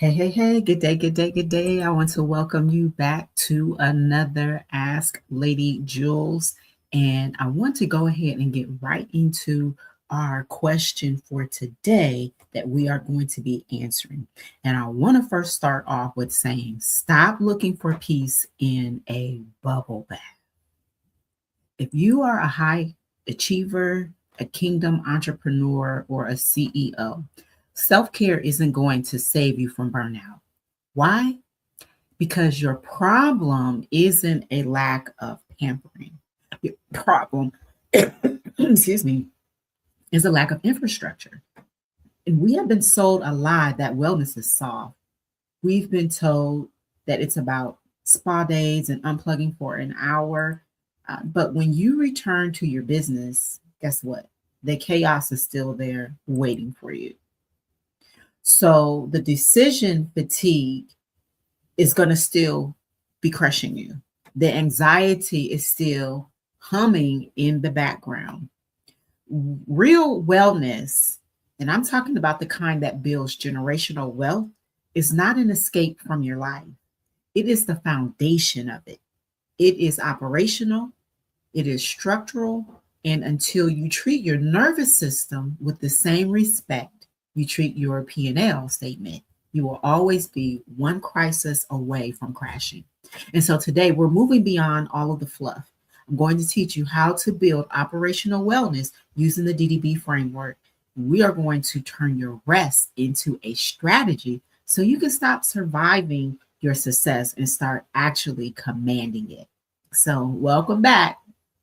Hey, hey, hey, good day, good day, good day. I want to welcome you back to another Ask Lady Jules. And I want to go ahead and get right into our question for today that we are going to be answering. And I want to first start off with saying, stop looking for peace in a bubble bath. If you are a high achiever, a kingdom entrepreneur, or a CEO, self care isn't going to save you from burnout. Why? Because your problem isn't a lack of pampering. Your problem, excuse me, is a lack of infrastructure. And we have been sold a lie that wellness is soft. We've been told that it's about spa days and unplugging for an hour. But when you return to your business, guess what? The chaos is still there waiting for you. So the decision fatigue is going to still be crushing you. The anxiety is still humming in the background. Real wellness, and I'm talking about the kind that builds generational wealth, is not an escape from your life. It is the foundation of it. It is operational, it is structural, and until you treat your nervous system with the same respect you treat your P&L statement, you will always be one crisis away from crashing. And so today we're moving beyond all of the fluff. I'm going to teach you how to build operational wellness using the D.D.B framework. We are going to turn your rest into a strategy so you can stop surviving your success and start actually commanding it. So, welcome back.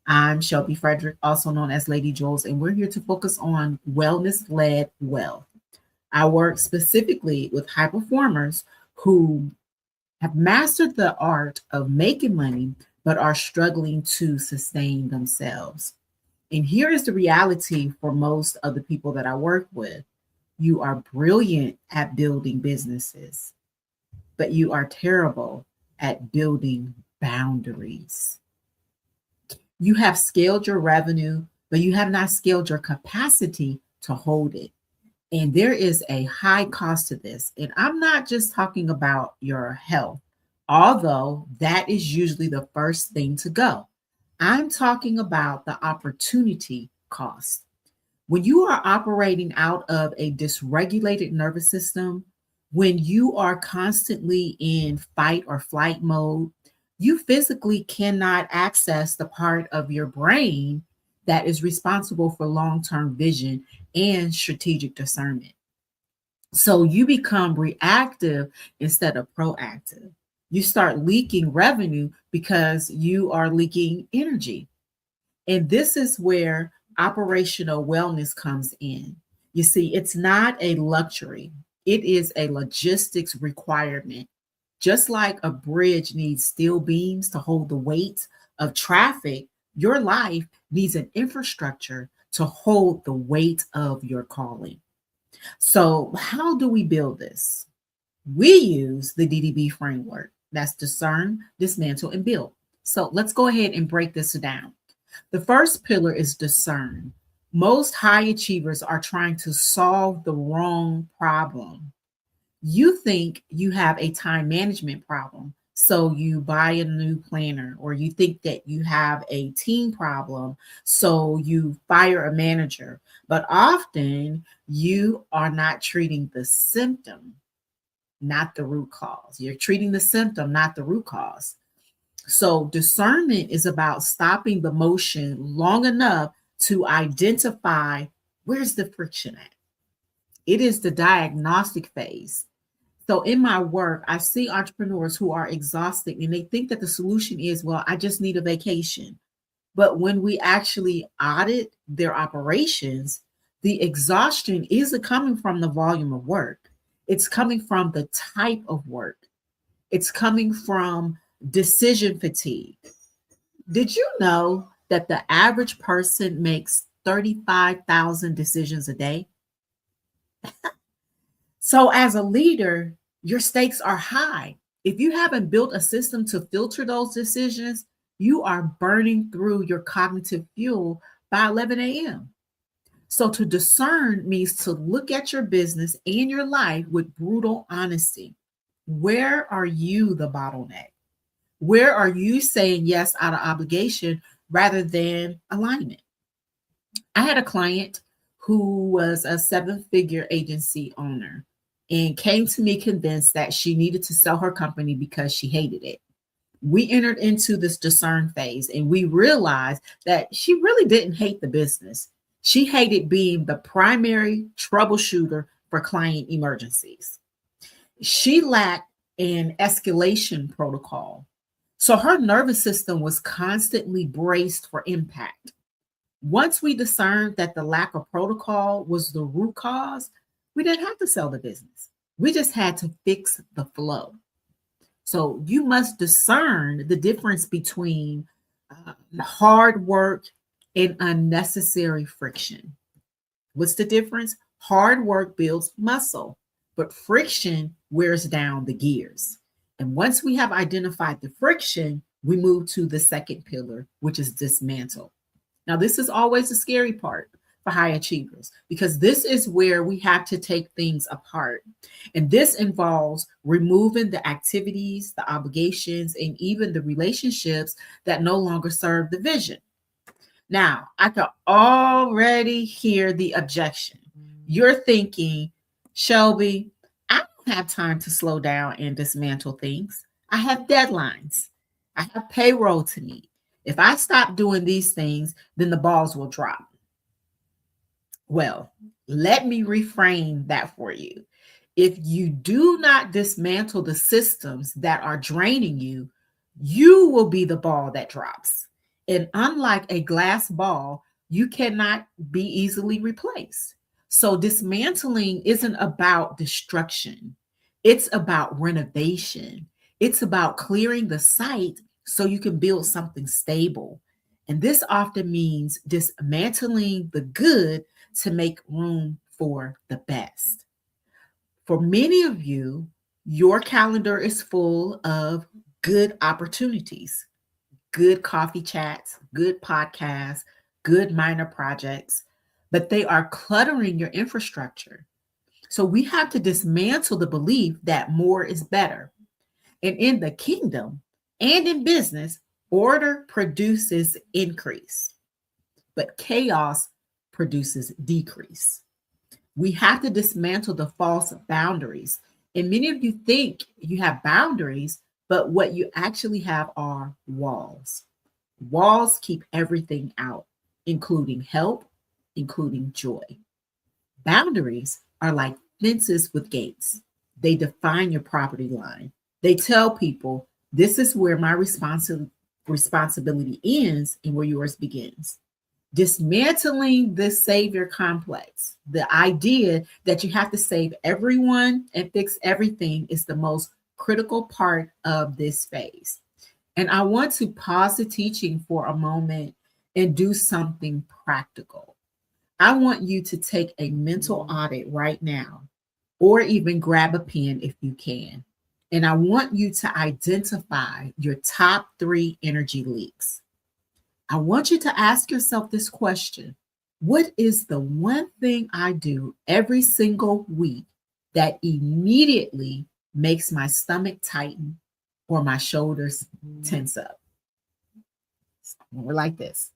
I'm Shelby Frederick, also known as Lady Jules, and we're here to focus on wellness led wealth. I work specifically with high performers who have mastered the art of making money, but are struggling to sustain themselves. And here is the reality for most of the people that I work with: you are brilliant at building businesses, but you are terrible at building boundaries. You have scaled your revenue, but you have not scaled your capacity to hold it. And there is a high cost to this. And I'm not just talking about your health, although that is usually the first thing to go. I'm talking about the opportunity cost. When you are operating out of a dysregulated nervous system, when you are constantly in fight or flight mode, you physically cannot access the part of your brain that is responsible for long term vision and strategic discernment. So you become reactive instead of proactive. You start leaking revenue because you are leaking energy. And this is where operational wellness comes in. You see, it's not a luxury, it is a logistics requirement. Just like a bridge needs steel beams to hold the weight of traffic, your life needs an infrastructure to hold the weight of your calling. So, how do we build this? We use the D.D.B framework. That's discern, dismantle, and build. So, let's go ahead and break this down. The first pillar is discern. Most high achievers are trying to solve the wrong problem. You think you have a time management problem, so you buy a new planner, or you think that you have a team problem, so you fire a manager. But often you are not treating the symptom, not the root cause. You're treating the symptom, not the root cause. So, discernment is about stopping the motion long enough to identify where's the friction at. It is the diagnostic phase. So, in my work, I see entrepreneurs who are exhausted and they think that the solution is, well, I just need a vacation. But when we actually audit their operations, the exhaustion isn't coming from the volume of work, it's coming from the type of work, it's coming from decision fatigue. Did you know that the average person makes 35,000 decisions a day? So, as a leader, your stakes are high. If you haven't built a system to filter those decisions, you are burning through your cognitive fuel by 11 a.m. So to discern means to look at your business and your life with brutal honesty. Where are you the bottleneck? Where are you saying yes out of obligation rather than alignment? I had a client who was a seven-figure agency owner and came to me convinced that she needed to sell her company because she hated it. We entered into this discern phase and we realized that she really didn't hate the business. She hated being the primary troubleshooter for client emergencies. She lacked an escalation protocol. So her nervous system was constantly braced for impact. Once we discerned that the lack of protocol was the root cause, we didn't have to sell the business. We just had to fix the flow. So you must discern the difference between hard work and unnecessary friction. What's the difference? Hard work builds muscle, but friction wears down the gears. And once we have identified the friction, we move to the second pillar, which is dismantle. Now, this is always the scary part for high achievers because this is where we have to take things apart. And this involves removing the activities, the obligations, and even the relationships that no longer serve the vision. Now, I can already hear the objection. You're thinking, Shelby, I don't have time to slow down and dismantle things. I have deadlines. I have payroll to meet. If I stop doing these things, then the balls will drop. Well, let me reframe that for you. If you do not dismantle the systems that are draining you, you will be the ball that drops. And unlike a glass ball, you cannot be easily replaced. So dismantling isn't about destruction. It's about renovation. It's about clearing the site so you can build something stable. And this often means dismantling the good to make room for the best. For many of you, your calendar is full of good opportunities, good coffee chats, good podcasts, good minor projects, but they are cluttering your infrastructure. So we have to dismantle the belief that more is better. And in the kingdom and in business, order produces increase, but chaos produces decrease. We have to dismantle the false boundaries. And many of you think you have boundaries, but what you actually have are walls. Walls keep everything out, including help, including joy. Boundaries are like fences with gates. They define your property line. They tell people this is where my responsibility ends and where yours begins. Dismantling the savior complex, the idea that you have to save everyone and fix everything, is the most critical part of this phase. And I want to pause the teaching for a moment and do something practical. I want you to take a mental audit right now, or even grab a pen if you can. And I want you to identify your top 3 energy leaks. I want you to ask yourself this question: what is the one thing I do every single week that immediately makes my stomach tighten or my shoulders tense up? We're like this.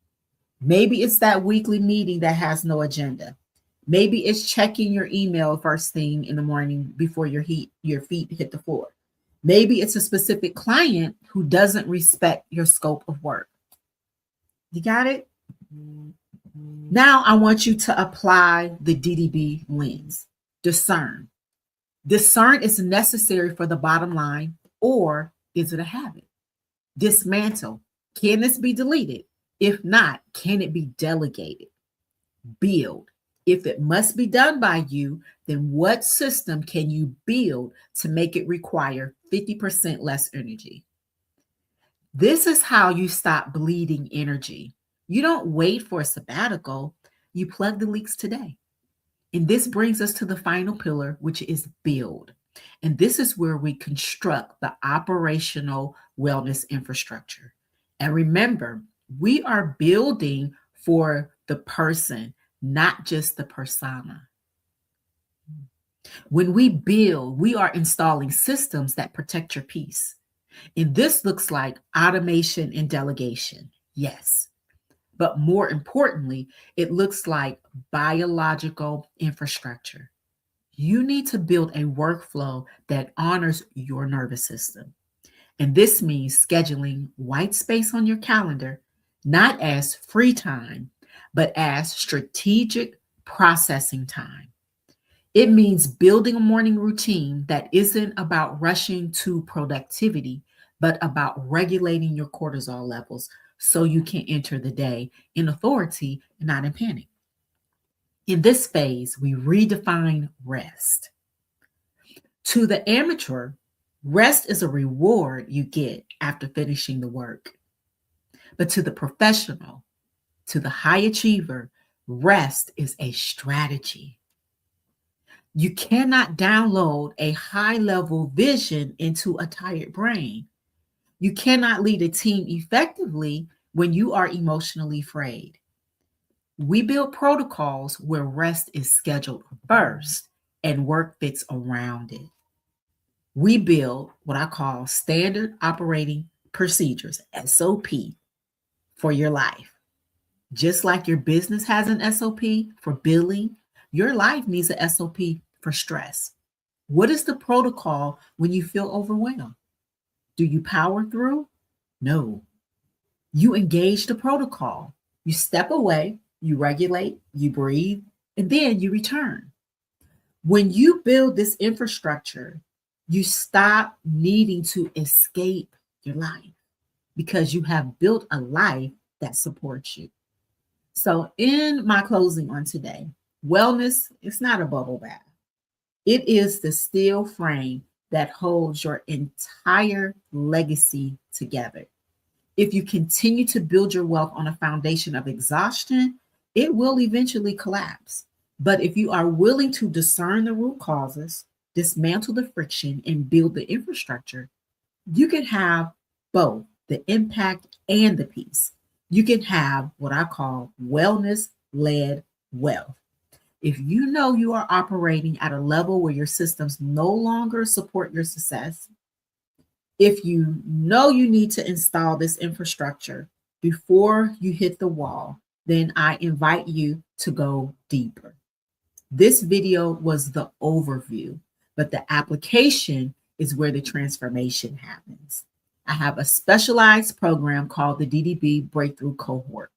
Maybe it's that weekly meeting that has no agenda. Maybe it's checking your email first thing in the morning before your feet hit the floor. Maybe it's a specific client who doesn't respect your scope of work. You got it? Now I want you to apply the D.D.B lens. Discern. Discern is necessary for the bottom line, or is it a habit? Dismantle. Can this be deleted? If not, can it be delegated? Build. If it must be done by you, then what system can you build to make it require 50% less energy? This is how you stop bleeding energy. You don't wait for a sabbatical, you plug the leaks today. And this brings us to the final pillar, which is build. And this is where we construct the operational wellness infrastructure. And remember, we are building for the person, not just the persona. When we build, we are installing systems that protect your peace. And this looks like automation and delegation. Yes. But more importantly, it looks like biological infrastructure. You need to build a workflow that honors your nervous system. And this means scheduling white space on your calendar, not as free time, but as strategic processing time. It means building a morning routine that isn't about rushing to productivity, but about regulating your cortisol levels so you can enter the day in authority and not in panic. In this phase, we redefine rest. To the amateur, rest is a reward you get after finishing the work. But to the professional, to the high achiever, rest is a strategy. You cannot download a high level vision into a tired brain. You cannot lead a team effectively when you are emotionally frayed. We build protocols where rest is scheduled first and work fits around it. We build what I call standard operating procedures, SOP, for your life. Just like your business has an SOP for billing, your life needs an SOP for stress. What is the protocol when you feel overwhelmed? Do you power through? No. You engage the protocol. You step away, you regulate, you breathe, and then you return. When you build this infrastructure, you stop needing to escape your life because you have built a life that supports you. So, in my closing on today, wellness is not a bubble bath. It is the steel frame that holds your entire legacy together. If you continue to build your wealth on a foundation of exhaustion, it will eventually collapse. But if you are willing to discern the root causes, dismantle the friction, and build the infrastructure, you can have both the impact and the peace. You can have what I call wellness led wealth. If you know you are operating at a level where your systems no longer support your success, if you know you need to install this infrastructure before you hit the wall, then I invite you to go deeper. This video was the overview, but the application is where the transformation happens. I have a specialized program called the D.D.B Breakthrough Cohort.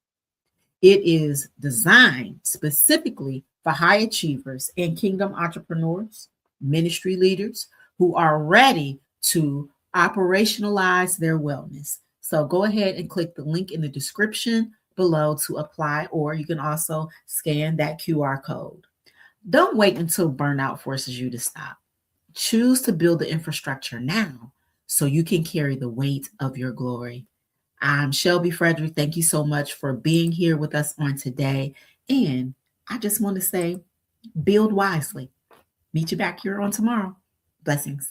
It is designed specifically for high achievers and kingdom entrepreneurs, ministry leaders who are ready to operationalize their wellness. So go ahead and click the link in the description below to apply, or you can also scan that QR code. Don't wait until burnout forces you to stop. Choose to build the infrastructure now so you can carry the weight of your glory. I'm Shelby Frederick. Thank you so much for being here with us on today. And I just want to say, build wisely. Meet you back here on tomorrow. Blessings.